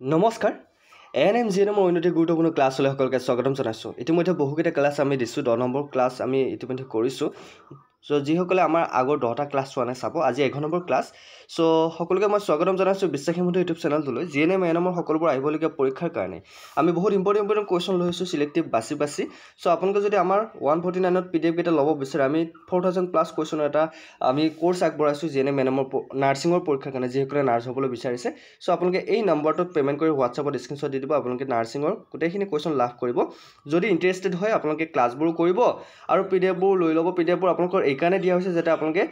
নমস্কাৰ এএনএম উন্নতি গুৰুত্বপূৰ্ণ ক্লাছলৈ সকলোকে স্বাগতম জনাইছোঁ ইতিমধ্যে বহুকেইটা ক্লাছ আমি দিছোঁ 10 নম্বৰ ক্লাছ আমি ইতিমধ্যে কৰিছোঁ সো যিসকলে আমাৰ আগৰ 10টা ক্লাছ চোৱা নাই চাব আজি 11 নম্বৰ ক্লাছ সো সকলোকে মই স্বাগতম জনাইছোঁ বিশ্বাসীমুঠি ইউটিউব চেনেলটোলৈ জিএনএম এএনএমৰ সকলোবোৰ আহিবলগীয়া পৰীক্ষাৰ কাৰণে আমি বহুত ইম্পৰ্টেণ্ট কুৱেশ্যন লৈছোঁ সিলেক্টিভ বাছি সো আপোনালোকে যদি আমাৰ 149ত পিডিএফ কেইটা ল'ব বিচাৰে আমি 4000 প্লাছ কুৱেশ্যন এটা আমি কোৰ্ছ আগবঢ়াইছোঁ জিএনএম এএনএমৰ নাৰ্ছিঙৰ পৰীক্ষাৰ কাৰণে যিসকলে নাৰ্ছ হ'বলৈ বিচাৰিছে সো আপোনালোকে এই নম্বৰটোত পেমেণ্ট কৰি হোৱাটছআপত স্ক্ৰীনশ্বট দি দিব আপোনালোকে নাৰ্ছিঙৰ গোটেইখিনি কুৱেশ্যন লাভ কৰিব যদি ইণ্টাৰেষ্টেড হয় আপোনালোকে ক্লাছবোৰ কৰিব আৰু পিডিএফবোৰ লৈ ল'ব পিডিএফবোৰ আপোনালোকৰ এইকাৰণে দিয়া হৈছে যাতে আপোনালোকে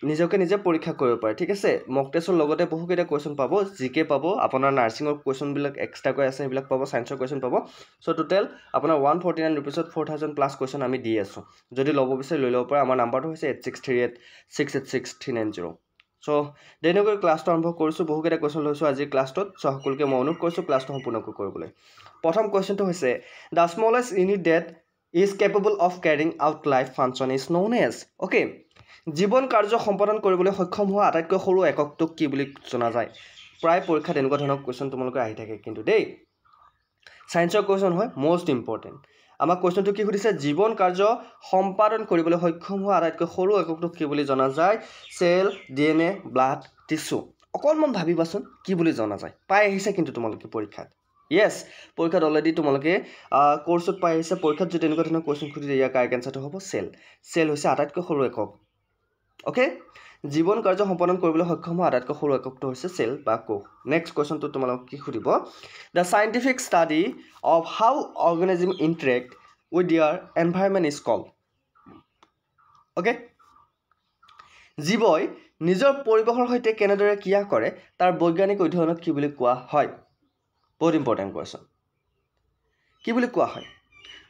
নিজকে নিজে পৰীক্ষা কৰিব পাৰে ঠিক আছে মক টেষ্টৰ লগতে বহুকেইটা কুৱেশ্যন পাব জিকে পাব আপোনাৰ নাৰ্ছিঙৰ কুৱেশ্যনবিলাক এক্সট্ৰাকৈ আছে সেইবিলাক পাব ছায়েন্সৰ কুৱেশ্যন পাব সো টোটেল আপোনাৰ 149 ৰুপিছত 4000 প্লাছ কুৱেশ্যন আমি দি আছোঁ যদি ল'ব বিচাৰে লৈ ল'ব পাৰে আমাৰ নাম্বাৰটো হৈছে 8638686390 সো দেনকৈ ক্লাছটো আৰম্ভ কৰিছোঁ বহুকেইটা কুৱেশ্যন লৈছোঁ আজি ক্লাছটোত সো সকলোকে মই অনুৰোধ কৰিছোঁ ক্লাছটো সম্পূৰ্ণকৈ কৰিবলৈ প্ৰথম কুৱেশ্যনটো হৈছে the smallest unit that is capable of carrying out life function is known as okay জীৱন কাৰ্য সম্পাদন কৰিবলৈ সক্ষম হোৱা আটাইতকৈ সৰু এককটোক কি বুলি জনা যায় প্ৰায় পৰীক্ষাত এনেকুৱা ধৰণৰ কুৱেশ্যন তোমালোকে আহি থাকে কিন্তু দেই সায়েন্সৰ কুৱেশ্যন হয় মোস্ট ইম্পৰ্টেণ্ট আমাৰ কুৱেশ্যনটো কি সুধিছে জীৱন কাৰ্য সম্পাদন কৰিবলৈ সক্ষম হোৱা আটাইতকৈ সৰু এককটোক কি বুলি জনা যায় সেল ডিএনএ ব্লাড টিস্যু অকলমান ভাবিবাচোন কি বুলি জনা যায় পাই আহিছে কিন্তু তোমালোকে পৰীক্ষাত Yes, পৰীক্ষাত অলৰেডি তোমালোকে কোৰ্সত পাই আহিছে পৰীক্ষাত যদি এনেকুৱা ধৰণৰ কোৱেশ্চন খুদি দিয়া কাৰেক্ট আনসাৰটো হ'ব সেল সেল হৈছে আটাইতকৈ সৰু একক ওকে জীৱন কাৰ্য সম্পাদন কৰিবলৈ সক্ষম হোৱা আটাইতকৈ সৰু এককটো হৈছে সেল বা কোষ নেক্সট কোৱেশ্চনটো তোমালোক কি খুদিব the scientific study of how organism interact with their environment is called okay জীৱই নিজৰ পৰিৱেশৰ সৈতে কেনেদৰে ক্ৰিয়া কৰে তাৰ বৈজ্ঞানিক অধ্যয়নক কি বুলি কোৱা হয় বহুত ইম্পৰ্টেণ্ট কুৱেশ্যন কি বুলি কোৱা হয়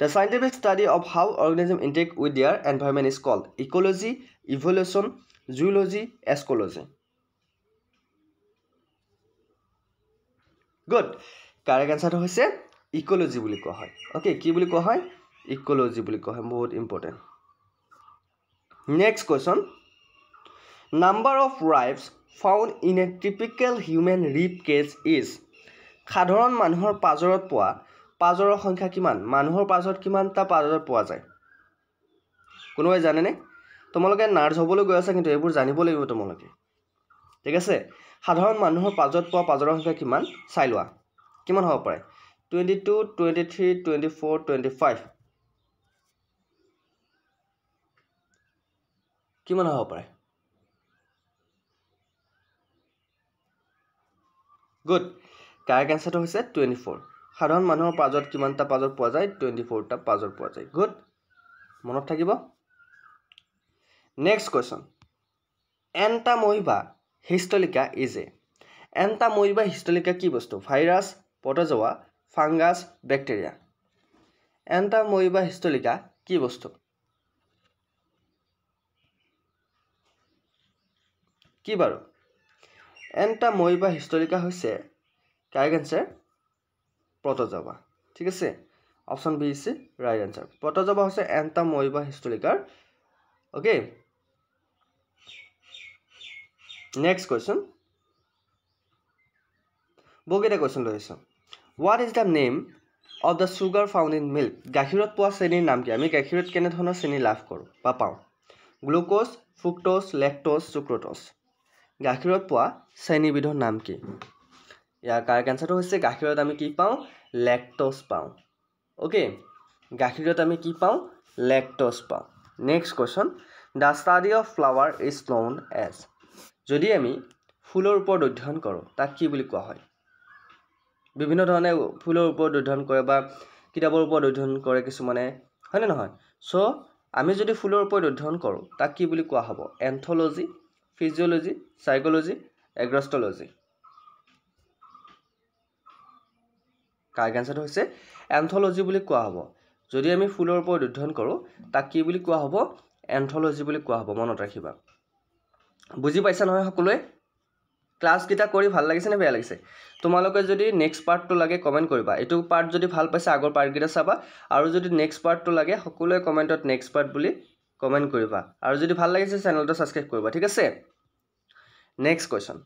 the scientific study of how organism interact with their environment is called ecology evolution zoology এস্কোলজি গুড কাৰেক্ট আনসাৰটো হৈছে ইকোলজি বুলি কোৱা হয় ওকে কি বুলি কোৱা হয় ইকোলজি বুলি কোৱা হয় বহুত important next question number of ribs found in a typical human rib cage is সাধাৰণ মানুহৰ পাজৰত পোৱা পাজৰৰ সংখ্যা কিমান মানুহৰ পাজৰত কিমানটা পাজৰ পোৱা যায় কোনোবাই জানেনে তোমালোকে নাৰ্ছ হ'বলৈ গৈ আছে কিন্তু এইবোৰ জানিব লাগিব তোমালোকে ঠিক আছে সাধাৰণ মানুহৰ পাজৰত পোৱা পাজৰৰ সংখ্যা কিমান চাই লোৱা কিমান হ'ব পাৰে 22 23 24 25 কিমান হ'ব পাৰে গুড কাৰেক্ট আনসাৰটো হৈছে 24 সাধাৰণ মানুহৰ পাজত কিমানটা পাজৰ পোৱা যায় 24টা পাজৰ পোৱা যায় গুড মনত থাকিব নেক্সট কোৱেশ্চন এন্টামইবা হিষ্টলিকা ইজ এ এন্টামইবা হিষ্টলিকা কি বস্তু ভাইৰাছ প্ৰটোজোৱা ফাংগাছ বেক্টেৰিয়া এন্টামইবা হিষ্টলিকা কি বস্তু কি বাৰু এন্টামইবা হিষ্টলিকা হৈছে কাৰেক্ট আনসাৰ প্ৰটোজোৱা ঠিক আছে option B is right answer protozoa হৈছে এন্টামইবা হিষ্টলিকাৰ ওকে নেক্সট কুৱেশ্যন বহুকেইটা কুৱেশ্যন লৈ আহিছোঁ what is the name of the sugar found in milk গাখীৰত পোৱা চেনীৰ নাম কি আমি গাখীৰত কেনেধৰণৰ চেনী লাভ কৰোঁ বা পাওঁ গ্লুক'জ ফ্ৰুক্টোজ লেক্টোজ চুক্ৰ'টোজ গাখীৰত পোৱা চেনীবিধৰ নাম কি ইয়াৰ কাৰেক্ট আনসাৰটো হৈছে গাখীৰত আমি কি পাওঁ লেক্টোজ পাওঁ ওকে গাখীৰত আমি কি পাওঁ লেক্টোজ পাওঁ next question the study of flower is known as যদি আমি ফুলৰ ওপৰত অধ্যয়ন কৰোঁ তাক কি বুলি কোৱা হয় বিভিন্ন ধৰণে ফুলৰ ওপৰত অধ্যয়ন কৰে বা কিতাপৰ ওপৰত অধ্যয়ন কৰে কিছুমানে হয়নে নহয় সো আমি যদি ফুলৰ ওপৰত অধ্যয়ন কৰোঁ তাক কি বুলি কোৱা হ'ব এন্থোলজি ফিজিঅ'লজি সাইকোলজি এগ্ৰষ্টলজি কাৰেক্ট আনসাৰটো হৈছে এন্থোলজি বুলি কোৱা হ'ব যদি আমি ফুলৰ ওপৰত অধ্যয়ন কৰোঁ তাক কি বুলি কোৱা হ'ব এন্থোলজি বুলি কোৱা হ'ব মনত ৰাখিবা বুজি পাইছা নহয় সকলোৱে ক্লাছ কিটা কৰি ভাল লাগিছে নে বেয়া লাগিছে তোমালোকে যদি নেক্সট পাৰ্টটো লাগে কমেন্ট কৰিবা এটো পাৰ্ট যদি ভাল পাইছা আগৰ পাৰ্ট কিটা চাবা আৰু যদি নেক্সট পাৰ্টটো লাগে সকলোৱে কমেন্টত নেক্সট পাৰ্ট বুলি কমেন্ট কৰিবা আৰু যদি ভাল লাগিছে চেনেলটো সাবস্ক্ৰাইব কৰিবা ঠিক আছে next question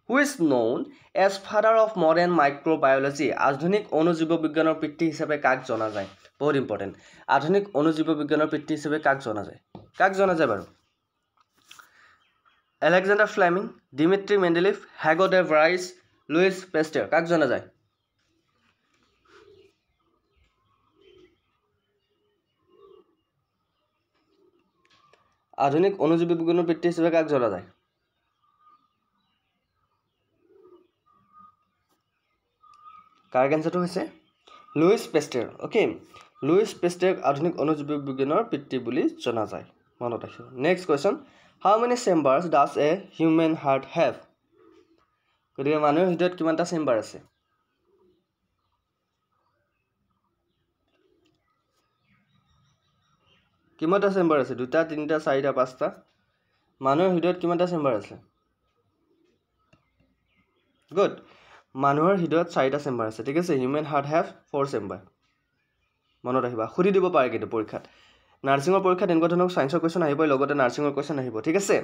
Who is known as father of modern microbiology? আধুনিক অণুজীৱ বিজ্ঞানৰ পিতৃ হিচাপে কাক জনা যায়? বহুত ইম্পৰ্টেণ্ট। আধুনিক অণুজীৱ বিজ্ঞানৰ পিতৃ হিচাপে কাক জনা যায়? কাক জনা যায় বাৰু? Alexander Fleming, Dmitry Mendeleev, Hugo de Vries, Louis Pasteur, কাক জনা যায়? আধুনিক অণুজীৱ বিজ্ঞানৰ পিতৃ হিচাপে কাক জনা যায়? কাৰেক্ট এনসাৰটো হৈছে লুইস পেষ্টেৰ। ওকে, লুইস পেষ্টেৰক আধুনিক অণুজীৱ বিজ্ঞানৰ পিতৃ বুলি জনা যায়। মনত ৰাখিব। Next question, how many chambers does a human heart have? গতিকে মানুহৰ হৃদয়ত কিমানটা চেম্বাৰ আছে? কিমানটা চেম্বাৰ আছে? 2টা 3টা 4টা 5টা? মানুহৰ হৃদয়ত কিমানটা চেম্বাৰ আছে? গুড, মানুহৰ হৃদয়ত 4টা চেম্বাৰ আছে। ঠিক আছে, হিউমেন হাৰ্ট হেভ 4 চেম্বাৰ। মনত ৰাখিবা, সুধি দিব পাৰে কিন্তু পৰীক্ষাত। নাৰ্ছিঙৰ পৰীক্ষাত এনেকুৱা ধৰণৰ সায়েন্সৰ কুৱেশ্যন আহিবই, লগতে নাৰ্ছিঙৰ কুৱেশ্যন আহিব। ঠিক আছে,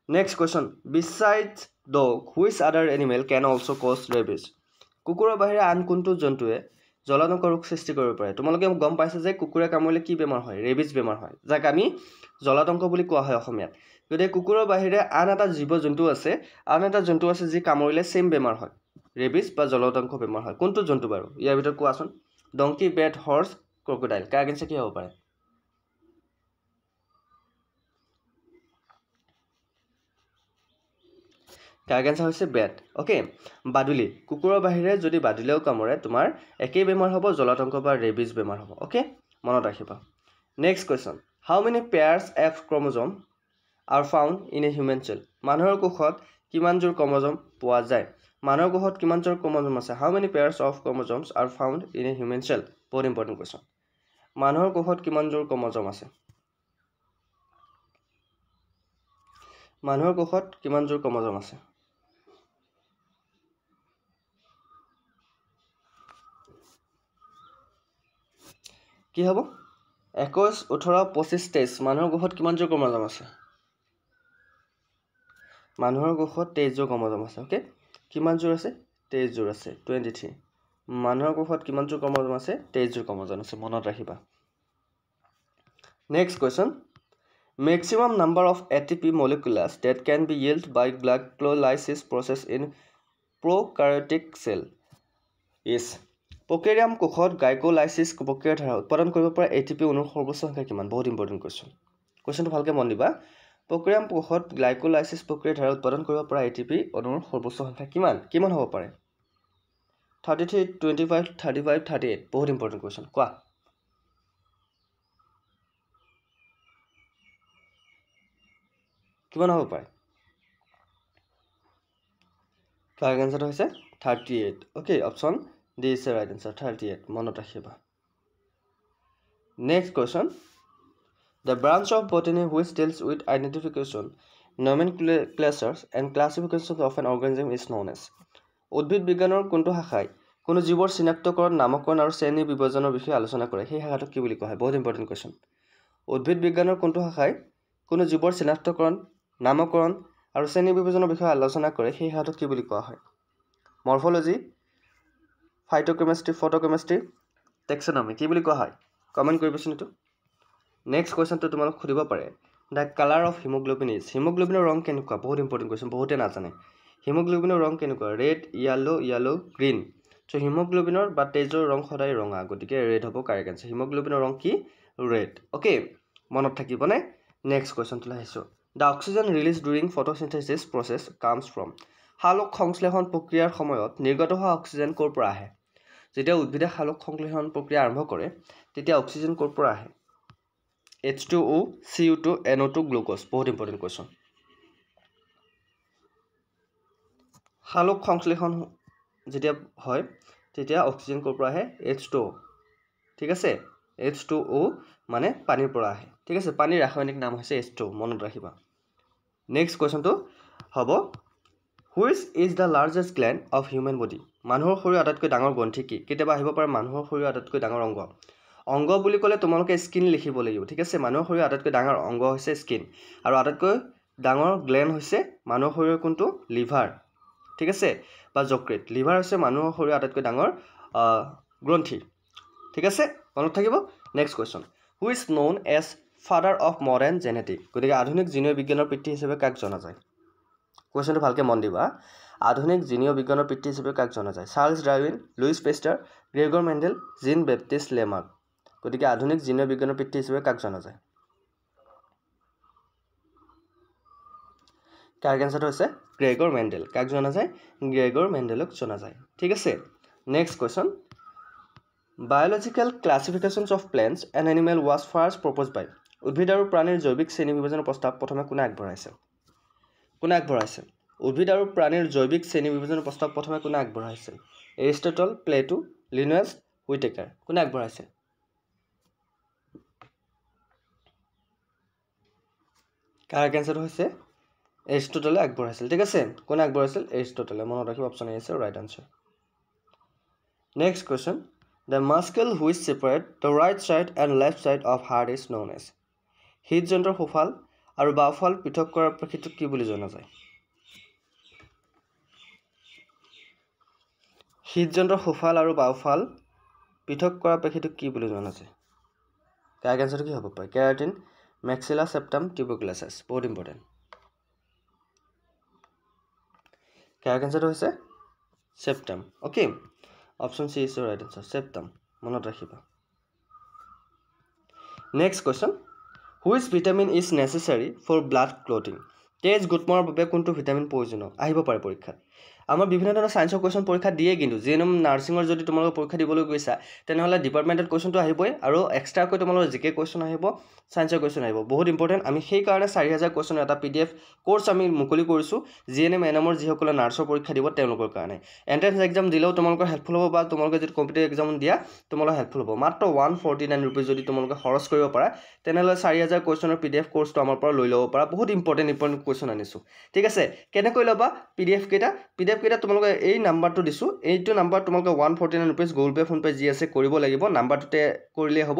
নেক্সট কুৱেশ্যন, বিচাইডছ ডগ হুইচ আদাৰ এনিমেল কেন অলছ' কজ ৰেবিজ? কুকুৰৰ বাহিৰে আন কোনটো জন্তুৱে জলাতংক ৰোগ সৃষ্টি কৰিব পাৰে? তোমালোকে গম পাইছে যে কুকুৰে কামুৰিলে কি বেমাৰ হয়? ৰেবিজ বেমাৰ হয়, যাক আমি জলাতংক বুলি কোৱা হয় অসমীয়াত। গতিকে কুকুৰৰ বাহিৰে আন এটা জীৱ জন্তু আছে যি কামুৰিলে সেম বেমাৰ হয়, ৰেবিজ বা জলাতংক বেমাৰ হয়। কোনটো জন্তু বাৰু? ইয়াৰ ভিতৰত কোৱাচোন। Donkey, bat, horse, crocodile. Correct answer কি হ'ব পাৰে? কাৰেক্ট এনসাৰ হৈছে বেট। অ'কে, বাদুলি, কুকুৰৰ বাহিৰে যদি বাদুলিয়েও কামুৰে তোমাৰ একেই বেমাৰ হ'ব, জলাতংক বা ৰেবিজ বেমাৰ হ'ব। অ'কে, মনত ৰাখিবা। Next question, how many pairs of chromosome are found in a human cell? মানুহৰ কোষত কিমানযোৰ ক্ৰম'জম পোৱা যায়? মানুহৰ কোষত কিমানযোৰ ক্ৰম'জম আছে? How many pairs of chromosomes are found in a human cell? বহুত ইম্পৰ্টেণ্ট কুৱেশ্যন। মানুহৰ কোষত কিমানযোৰ ক্ৰম'জম আছে? মানুহৰ কোষত কিমানযোৰ ক্ৰম'জম আছে? কি হ'ব? 21, 18, 25, 23। মানুহৰ কোষত কিমানযোৰ ক্ৰম'জম আছে? মানুহৰ কোষত 23যোৰ ক্ৰম'জম আছে। অ'কে, কিমানযোৰ আছে? 23যোৰ আছে, 23। মানুহৰ কোষত কিমানযোৰ ক্ৰম'জম আছে? 23যোৰ ক্ৰম'জম আছে। মনত ৰাখিবা। Next question, maximum number of ATP molecules that can be yielded by glycolysis process in prokaryotic cell is? প্ৰকেৰিয়াম কোষত গ্লাইকোলাইসিস প্ৰক্ৰিয়াৰ দ্বাৰা উৎপাদন কৰিব পৰা ATP অণুৰ সৰ্বোচ্চ সংখ্যা কিমান? বহুত ইম্পৰ্টেণ্ট কুৱেশ্যন। কুৱেশ্যনটো ভালকৈ মন দিবা। প্ৰকেৰিয়াম কোষত গ্লাইকোলাইসিস প্ৰক্ৰিয়াৰ দ্বাৰা উৎপাদন কৰিব পৰা ATP অণুৰ সৰ্বোচ্চ সংখ্যা কিমান? কিমান হ'ব পাৰে? 33, 25, 35, 38। বহুত ইম্পৰ্টেণ্ট কুৱেশ্যন। কোৱা। কিমান হ'ব পাৰে? কাৰেক্ট এনসাৰটো হৈছে 38। Okay, option D is the right answer, 38। মনত ৰাখিবা। Next question, the branch of botany which deals with identification, nomenclature and classification of an organism is known as? উদ্ভিদ বিজ্ঞানৰ কোনটো শাখাই কোনো জীৱৰ চিনাক্তকৰণ, নামকৰণ আৰু শ্ৰেণী বিভাজনৰ বিষয়ে আলোচনা কৰে? সেই শাখাটোক কি বুলি কোৱা হয়? বহুত ইম্পৰ্টেণ্ট কুৱেশ্যন। উদ্ভিদ বিজ্ঞানৰ কোনটো শাখাই কোনো জীৱৰ চিনাক্তকৰণ, নামকৰণ আৰু শ্ৰেণী বিভাজনৰ বিষয়ে আলোচনা কৰে? সেই শাখাটোক কি বুলি কোৱা হয়? মৰ্ফলজি, ফাইটোকেমিষ্ট্ৰি, ফটোকেমিষ্ট্ৰি, টেক্সনমি, কি বুলি কোৱা হয়? কমেণ্ট কৰিবচোন এইটো। নেক্সট কুৱেশ্যনটো তোমালোক সুধিব পাৰে, the colour of haemoglobin is? হিমোগ্লোবিনৰ ৰং কেনেকুৱা? বহুত ইম্পৰ্টেণ্ট কুৱেশ্যন, বহুতে নাজানে। হিমোগ্লোবিনৰ ৰং কেনেকুৱা? Red, yellow, green. চ' হিমোগ্লোবিনৰ বা তেজৰ ৰং সদায় ৰঙা, গতিকে ৰেড হ'ব কাৰেক্ট এনসাৰ। হিমোগ্লোবিনৰ ৰং কি? ৰেড। অ'কে, মনত থাকিবনে? নেক্সট কুৱেশ্যনটোলৈ আহিছোঁ, the oxygen release during photosynthesis process comes from? সালোক সংশ্লেষণ প্ৰক্ৰিয়াৰ সময়ত নিৰ্গত হোৱা অক্সিজেন ক'ৰ পৰা আহে? যেতিয়া উদ্ভিদে সালোক সংশ্লেষণ প্ৰক্ৰিয়া আৰম্ভ কৰে তেতিয়া অক্সিজেন ক'ৰ পৰা আহে? H2O, CO2, NO2, glucose. বহুত ইম্পৰ্টেণ্ট কুৱেশ্যন। সালোক সংশ্লেষণ যেতিয়া হয় তেতিয়া অক্সিজেন ক'ৰ পৰা আহে? H2O। ঠিক আছে, H2O মানে পানীৰ পৰা আহে। ঠিক আছে, পানীৰ ৰাসায়নিক নাম হৈছে H2O। মনত ৰাখিবা। নেক্সট কুৱেশ্যনটো হ'ব, which is the largest gland of human body? মানুহৰ শৰীৰৰ আটাইতকৈ ডাঙৰ গ্ৰন্থি কি? কেতিয়াবা আহিব পাৰে মানুহৰ শৰীৰৰ আটাইতকৈ ডাঙৰ অংগ বুলি ক'লে তোমালোকে স্কিন লিখিব লাগিব। ঠিক আছে, মানুহৰ শৰীৰৰ আটাইতকৈ ডাঙৰ অংগ হৈছে স্কিন, আৰু আটাইতকৈ ডাঙৰ গ্লেণ্ড হৈছে মানুহৰ শৰীৰৰ কোনটো? লিভাৰ। ঠিক আছে বা যকৃত লিভাৰ হৈছে মানুহৰ শৰীৰৰ আটাইতকৈ ডাঙৰ গ্ৰন্থি ঠিক আছে মনত থাকিব next question who is known as father of modern genetic গতিকে আধুনিক জিনীয় বিজ্ঞানৰ পিতৃ হিচাপে কাক জনা যায় কোৱেশ্চনটো ভালকৈ মন দিবা আধুনিক জিনীয় বিজ্ঞানৰ পিতৃ হিচাপে কাক জনা যায় Charles Darwin Louis Pasteur Gregor Mendel Jean Baptiste Lamarck গতিকে আধুনিক জিনীয় বিজ্ঞানৰ পিতৃ হিচাপে কাক জনা যায় কাৰ এনসাৰটো হৈছে গ্ৰেগৰ মেণ্ডেল কাক জনা যায় গ্ৰেগৰ মেণ্ডেলক জনা যায় ঠিক আছে next question biological classifications of plants and animal was first proposed by উদ্ভিদ আৰু প্ৰাণীৰ জৈৱিক শ্ৰেণী বিভাজনৰ প্ৰস্তাৱ প্ৰথমে কোনে আগবঢ়াইছে উদ্ভিদ আৰু প্ৰাণীৰ জৈৱিক শ্ৰেণী বিভাজনৰ প্ৰস্তাৱ প্ৰথমে কোনে আগবঢ়াইছিল এৰিষ্টটল প্লেটো লিনাছ হুইটেকাৰ কোনে আগবঢ়াইছে কাৰ এনসাৰটো হৈছে এৰিষ্টটলে আগবঢ়াইছিল ঠিক আছে কোনে আগবঢ়াইছিল এৰিষ্টটলে মনত ৰাখিব অপচন এ আছে right answer next question the muscle which separate the right side and left side of heart is known as হৃদযন্ত্ৰৰ সোঁফাল আৰু বাওঁফাল পৃথক কৰাৰ প্ৰক্ৰিয়াটোক কি বুলি জনা যায় হৃদযন্ত্ৰৰ সোঁফাল আৰু বাওঁফাল পৃথক কৰাৰ প্ৰক্ৰিয়াটোক কি বুলি জনা যায় তাৰ এনসাৰটো কি হ'ব পাৰে কেৰাটিন মেক্সিলা সেপ্টাম টিউবাৰকুলাছাছ বহুত ইম্পৰ্টেণ্ট কাৰ এনসাৰটো হৈছে septum okay option C is right answer septum মনত ৰাখিবা next question which vitamin is necessary for blood clotting তেজ গোটমৰাৰ বাবে কোনটো ভিটামিন প্ৰয়োজনীয় আহিব পাৰে পৰীক্ষাত আমাৰ বিভিন্ন ধৰণৰ সায়েন্সৰ কোৱেশ্চন পৰীক্ষা দিয়ে কিন্তু যেনম নাৰ্ছিঙৰ যদি তোমালোকে পৰীক্ষা দিবলৈ গৈছা তেনেহ'লে ডিপাৰ্টমেণ্টেল কোৱেশ্চনটো আহিবই আৰু এক্সট্ৰাকৈ তোমালোকৰ জিকে কোৱেশ্চন আহিব সায়েন্সৰ কোৱেশ্চন আহিব বহুত ইম্পৰ্টেণ্ট আমি সেই কাৰণে 4000 কোৱেশ্চন এটা PDF কোৰ্স আমি মুকলি কৰিছো জিএনএম এনএমৰ যিসকলে নাৰ্ছৰ পৰীক্ষা দিব তেওঁলোকৰ কাৰণে এন্ট্ৰেন্স এক্সাম দিলেও তোমালোকৰ হেল্পফুল হ'ব বা তোমালোকে যদি কম্পিটিটিভ এক্সাম দিয়া তোমালোকৰ হেল্পফুল হ'ব মাত্ৰ 149 रुपीस যদি তোমালোকে খৰচ কৰিব পাৰা তেনেহ'লে 4000 কোৱেশ্চনৰ PDF কোৰ্সটো আমাৰ পৰা লৈ ল'ব পাৰা বহুত ইম্পৰ্টেণ্ট কোৱেশ্চন আনিছো ঠিক আছে কেনেকৈ ল'বা PDF কেইটা তোমালোকে এই নাম্বাৰটো দিছো এইটো নাম্বাৰ তোমালোকে 149 rupees Google pay phone pay যি আছে কৰিব লাগিব নাম্বাৰটোতে কৰিলে হ'ব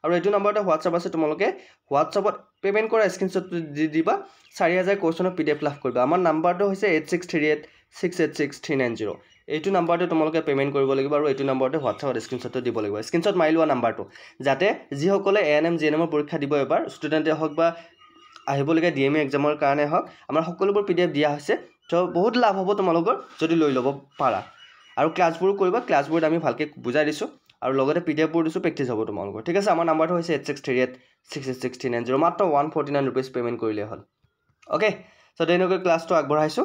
আৰু এইটো নাম্বাৰতে WhatsApp আছে তোমালোকে WhatsAppত পেমেন্ট কৰা স্ক্ৰিনশ্বট দি দিবা 4000 কোৱেশ্চনৰ PDF লাভ কৰিবা আমাৰ নাম্বাৰটো হৈছে 8638686390 এইটো নাম্বাৰতে তোমালোকে পেমেন্ট কৰিব লাগিব আৰু এইটো নাম্বাৰতে WhatsAppত স্ক্ৰিনশ্বট দিব লাগিব স্ক্ৰিনশ্বট মাৰি লোৱা নাম্বাৰটো যাতে যিসকলে ANM GNM পৰীক্ষা দিব এবাৰ ষ্টুডেণ্টে হওক বা আহিবলগীয়া DME এক্সামৰ কাৰণে হওক আমাৰ সকলোবোৰ PDF দিয়া হৈছে তো বহুত লাভ হ'ব তোমালোকৰ যদি লৈ ল'ব পাৰা আৰু ক্লাছবোৰ কৰিবা ক্লাছবোৰ আমি ভালকে বুজাই দিছো আৰু লগতে PDF বোৰ দিছো প্ৰেক্টিছ হ'ব তোমালোকৰ ঠিক আছে আমাৰ নাম্বাৰটো হৈছে 8638686390 মাত্ৰ 149 रुपीस পেমেন্ট কৰিলে হ'ল ওকে সো তেনেকৈ ক্লাছটো আগবঢ়াইছো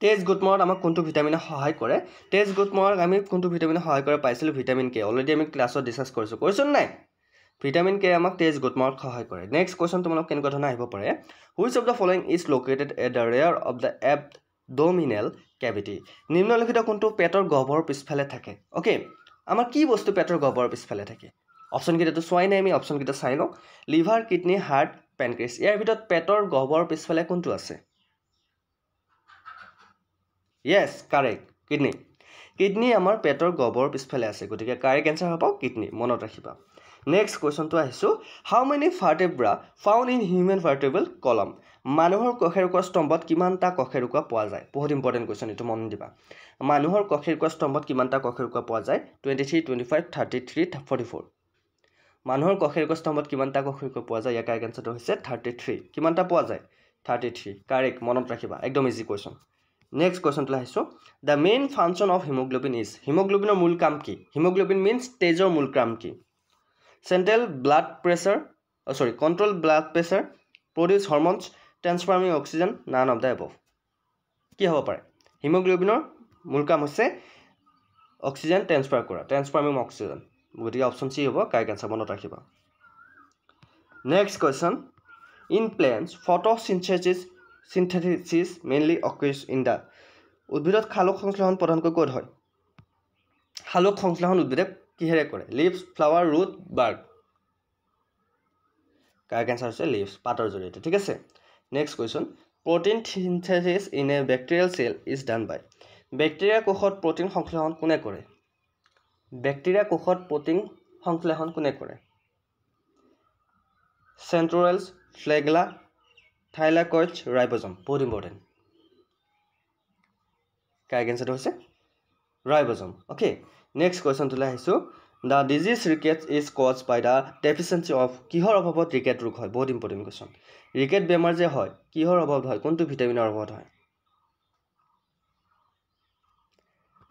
তেজ গোটমৰাত আমাক কোনটো ভিটামিনে সহায় কৰে তেজ গোটমৰাক আমি কোনটো ভিটামিনে সহায় কৰে পাইছিলো ভিটামিন কে অলৰেডি আমি ক্লাছত ডিসকাস কৰিছো নাই ভিটামিন কে আমাক তেজ গোটমৰাত সহায় কৰে নেক্সট কোৱেশ্চন তোমালোক কেনেকুৱা ধৰণৰ আহিব পাৰে which of the following is located at the rear of the abdominal cavity নিম্নলিখিত কোনটো পেটৰ গহ্বৰৰ পিছফালে থাকে ওকে আমাৰ কি বস্তু পেটৰ গহ্বৰৰ পিছফালে থাকে অপচন কেইটাটো সোৱাই নাই আমি অপচন কেইটা চাই লওঁ লিভাৰ কিডনি হাৰ্ট পেনক্ৰিয়াছ ইয়াৰ ভিতৰত পেটৰ গহ্বৰৰ পিছফালে কোনটো আছে yes correct কিডনি আমাৰ পেটৰ গহ্বৰৰ পিছফালে আছে গতিকে কাৰেক্ট আনসাৰ হ'ব কিডনি মনত ৰাখিবা নেক্সট কোৱেশ্চনটো আহিছো how many vertebra found in human vertebral column মানুহৰ কশেৰুকা স্তম্ভত কিমানটা কশেৰুকা পোৱা যায় বহুত ইম্পৰ্টেণ্ট কোৱেশ্চন এটো মন দিবা মানুহৰ কশেৰুকা স্তম্ভত কিমানটা কশেৰুকা পোৱা যায় 23 25 33 44 মানুহৰ কশেৰুকা স্তম্ভত কিমানটা কশেৰুকা পোৱা যায় ইয়াৰ কাৰেক্ট আনসাৰটো হৈছে 33 কিমানটা পোৱা যায় 33 কাৰেক্ট মনত ৰাখিবা একদম ইজি কোৱেশ্চন নেক্সট কোৱেশ্চনটো আহিছো the main function of hemoglobin is hemoglobinৰ মূল কাম কি hemoglobin means তেজৰ মূল কাম কি control blood pressure produce hormones transforming oxygen none of the above কি হ'ব পাৰে hemoglobinৰ মূল কাম হৈছে অক্সিজেন ট্ৰান্সফাৰ কৰা ট্ৰান্সফাৰ্মিং অক্সিজেন গতিকে অপচন সি হ'ব কাৰেক্ট আনসাৰ মনত ৰাখিবা next question in plants photosynthesis mainly occurs in the উদ্ভিদত খালক সংশ্লেষণ প্ৰধানকৈ ক'ত হয় খালক সংশ্লেষণ উদ্ভিদে কিহেৰে কৰে leaves flower root bark correct answer হৈছে লিভস পাতৰ জৰিয়তে ঠিক আছে next question protein synthesis in a bacterial cell is done by bacteria কোষত প্ৰটিন সংশ্লেষণ কোনে কৰে বেক্টেৰিয়া কোষত প্ৰটিন সংশ্লেষণ কোনে কৰে centrioles flagella thylakoids ribosome বহুত ইম্পৰ্টেণ্ট কাৰেক্ট এনসাৰটো হৈছে ৰাইবজম ওকে নেক্সট কোৱেশ্চনটোলৈ আহিছোঁ the disease rickets is cause by the deficiency of কিহৰ অভাৱত ৰিকেট ৰোগ হয় বহুত ইম্পৰ্টেণ্ট কুৱেশ্যন ৰিকেট বেমাৰ যে হয় কিহৰ অভাৱত হয় কোনটো ভিটামিনৰ অভাৱত হয়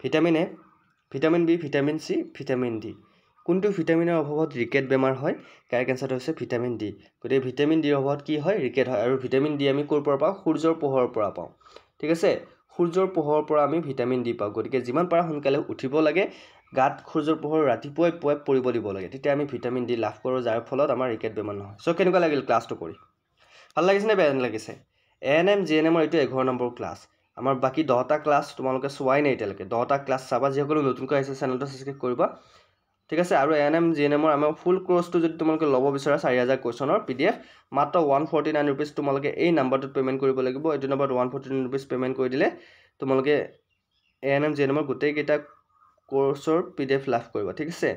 vitamin A vitamin B vitamin C vitamin D কোনটো ভিটামিনৰ অভাৱত ৰিকেট বেমাৰ হয় কাৰেক্ট এনসাৰটো হৈছে ভিটামিন ডি গতিকে ভিটামিন ডিৰ অভাৱত কি হয় ৰিকেট হয় আৰু ভিটামিন ডি আমি ক'ৰ পৰা পাওঁ সূৰ্যৰ পোহৰৰ পৰা পাওঁ ঠিক আছে সূৰ্যৰ পোহৰৰ পৰা আমি ভিটামিন ডি পাওঁ গতিকে যিমান পাৰা সোনকালে উঠিব লাগে গাত সূৰ্যৰ পোহৰ ৰাতিপুৱাই পুৱাই পৰিব দিব লাগে তেতিয়া আমি ভিটামিন ডি লাভ কৰোঁ যাৰ ফলত আমাৰ ৰিকেট বেমাৰ নহয় সো কেনেকুৱা লাগিল ক্লাছটো কৰি ভাল লাগিছে নে বেয়া লাগিছে এএনএম জিএনএমৰ এইটো 11 নম্বৰ ক্লাছ আমাৰ বাকি 10টা ক্লাছ তোমালোকে চোৱাই নাই এতিয়ালৈকে 10টা ক্লাছ চাবা যিসকলে নতুনকৈ আহিছে চেনেলটো সাবস্ক্ৰাইব কৰিবা ঠিক আছে আৰু এএনএম জিএনএমৰ আমাৰ ফুল কোৰ্সটো যদি তোমালোকে ল'ব বিচাৰা 4000 কোৱেশ্চনৰ পিডিএফ মাত্ৰ 149 रुपीस তোমালোকে এই নাম্বাৰটোত পেমেন্ট কৰিব লাগিব এইটো নাম্বাৰত 149 रुपीस পেমেন্ট কৰি দিলে তোমালোকে এএনএম জিএনএমৰ গোটেই কেইটা কোৰ্সৰ পিডিএফ লাভ কৰিবা ঠিক আছে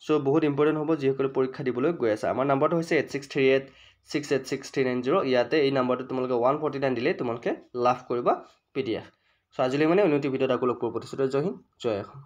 সো বহুত ইম্পৰ্টেন্ট হ'ব যিসকলে পৰীক্ষা দিবলৈ গৈ আছে আমাৰ নাম্বাৰটো হৈছে 8638686390 ইয়াতে এই নাম্বাৰটো তোমালোকে 149 দিলে তোমালোকে লাভ কৰিবা পিডিএফ সো আজিলৈ মানে উন্নতি ভিডিঅ'ত আকৌ লগ কৰিব প্ৰতিশ্ৰুতি জয় হিন্দ জয় অসম